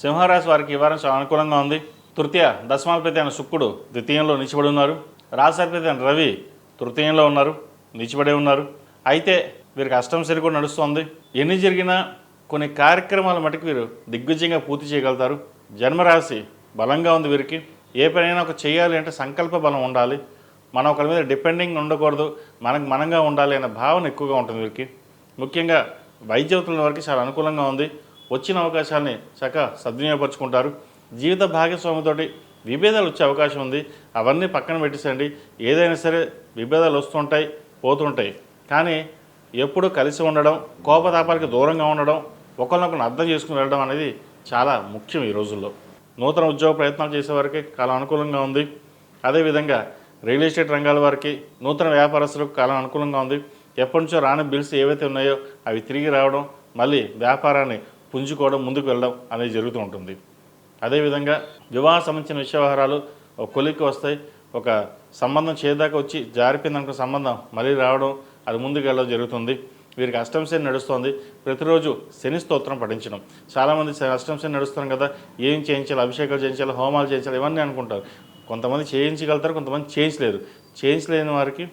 సింహరాశి వారికి ఈ వారం చాలా అనుకూలంగా ఉంది. తృతీయ దశమాధిపతి అయిన శుక్రుడు ద్వితీయంలో నిలిచిబడి ఉన్నారు. రాశాధిపతి అయిన రవి తృతీయంలో ఉన్నారు, నిలిచిబడే ఉన్నారు. అయితే వీరికి అష్టమ శని కూడా నడుస్తుంది. ఎన్ని జరిగినా కొన్ని కార్యక్రమాల మటుకు వీరు దిగ్విజయంగా పూర్తి చేయగలుగుతారు. జన్మరాశి బలంగా ఉంది వీరికి. ఏ పనైనా ఒక చేయాలి అంటే సంకల్ప బలం ఉండాలి. మనం ఒకరి మీద డిపెండింగ్ ఉండకూడదు, మనకు మనంగా ఉండాలి అనే భావన ఎక్కువగా ఉంటుంది వీరికి. ముఖ్యంగా వైద్యవతుల వారికి చాలా అనుకూలంగా ఉంది. వచ్చిన అవకాశాలని చక్కగా సద్వినియోగపరుచుకుంటారు. జీవిత భాగస్వామితోటి విభేదాలు వచ్చే అవకాశం ఉంది. అవన్నీ పక్కన పెట్టేసండి. ఏదైనా సరే విభేదాలు వస్తుంటాయి, పోతుంటాయి. కానీ ఎప్పుడూ కలిసి ఉండడం, కోపతాపాలకి దూరంగా ఉండడం, ఒకరినొకరిని అర్థం చేసుకుని వెళ్ళడం అనేది చాలా ముఖ్యం ఈ రోజుల్లో. నూతన ఉద్యోగ ప్రయత్నాలు చేసేవారికి కాలం అనుకూలంగా ఉంది. అదేవిధంగా రియల్ ఎస్టేట్ రంగాల వారికి, నూతన వ్యాపారస్తులకు కాలం అనుకూలంగా ఉంది. ఎప్పటి నుంచో రాని బిల్స్ ఏవైతే ఉన్నాయో అవి తిరిగి రావడం, మళ్ళీ వ్యాపారాన్ని పుంజుకోవడం, ముందుకు వెళ్ళడం అనేది జరుగుతూ ఉంటుంది. అదేవిధంగా వివాహ సంబంధించిన విషయ వ్యవహారాలు ఒక కొలిక్కి వస్తాయి. ఒక సంబంధం చేదాకా వచ్చి జారిపోయిందనుకున్న సంబంధం మళ్ళీ రావడం, అది ముందుకు వెళ్ళడం జరుగుతుంది. వీరికి అష్టమ శని నడుస్తుంది. ప్రతిరోజు శని స్తోత్రం పఠించడం. చాలామంది అష్టమ శని నడుస్తున్నాం కదా, ఏం చేయించాలి, అభిషేకాలు చేయించాలి, హోమాలు చేయించాలి, ఇవన్నీ అనుకుంటారు. కొంతమంది చేయించగలుగుతారు, కొంతమంది చేయించలేరు. చేయించలేని వారికి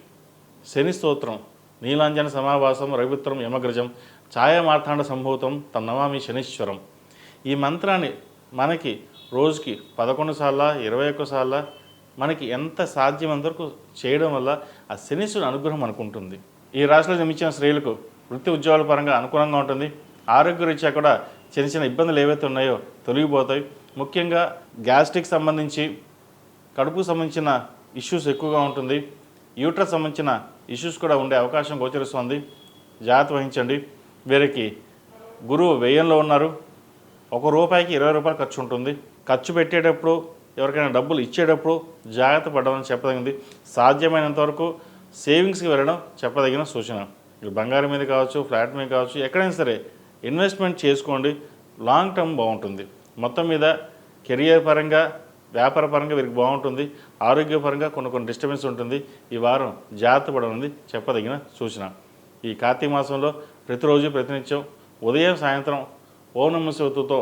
శని స్తోత్రం, నీలాంజన సమావాసం రవిపుత్రం యమగ్రజం ఛాయా మార్తాండ సంభూతం తన్నమామి శనీశ్వరం, ఈ మంత్రాన్ని మనకి రోజుకి 11 సార్లు 21 సార్లు మనకి ఎంత సాధ్యమంత వరకు చేయడం వల్ల ఆ శనీశ్వరుని అనుగ్రహం అనుకుంటుంది. ఈ రాశిలో జన్మించిన స్త్రీలకు వృత్తి ఉద్యోగాల పరంగా అనుకూలంగా ఉంటుంది. ఆరోగ్యరీత్యా కూడా చిన్న చిన్న ఇబ్బందులు ఏవైతే ఉన్నాయో తొలగిపోతాయి. ముఖ్యంగా గ్యాస్ట్రిక్ సంబంధించి, కడుపుకు సంబంధించిన ఇష్యూస్ ఎక్కువగా ఉంటుంది. యూట్రస్ సంబంధించిన ఇష్యూస్ కూడా ఉండే అవకాశం గోచరిస్తుంది. జాగ్రత్త వహించండి. వీరికి గురువు వ్యయంలో ఉన్నారు. ₹1కి 20 రూపాయలు ఖర్చు ఉంటుంది. ఖర్చు పెట్టేటప్పుడు, ఎవరికైనా డబ్బులు ఇచ్చేటప్పుడు జాగ్రత్త పడమని చెప్పదగింది. సాధ్యమైనంత వరకు సేవింగ్స్కి వెళ్ళడం చెప్పదగిన సూచన. బంగారం మీద కావచ్చు, ఫ్లాట్ మీద కావచ్చు, ఎక్కడైనా సరే ఇన్వెస్ట్మెంట్ చేసుకోండి. లాంగ్ టర్మ్ బాగుంటుంది. మొత్తం మీద కెరియర్ పరంగా, వ్యాపార పరంగా వీరికి బాగుంటుంది. ఆరోగ్యపరంగా కొన్ని డిస్టర్బెన్స్ ఉంటుంది. ఈ వారం జాగ్రత్త పడనుంది చెప్పదగిన సూచన. ఈ కార్తీక మాసంలో ప్రతిరోజు ప్రతినిత్యం ఉదయం సాయంత్రం ఓం నమః శివాయతో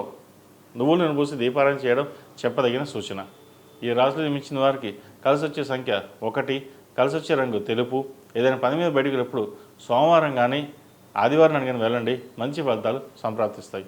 నువ్వులు పూసి దీపారాయణ చేయడం చెప్పదగిన సూచన. ఈ రాశిలో జన్మించిన వారికి కలిసి వచ్చే సంఖ్య 1, కలిసి వచ్చే రంగు తెలుపు. ఏదైనా పని మీద బయటకు వెళ్ళినప్పుడు సోమవారం కానీ ఆదివారం కానీ వెళ్ళండి. మంచి ఫలితాలు సంప్రాప్తిస్తాయి.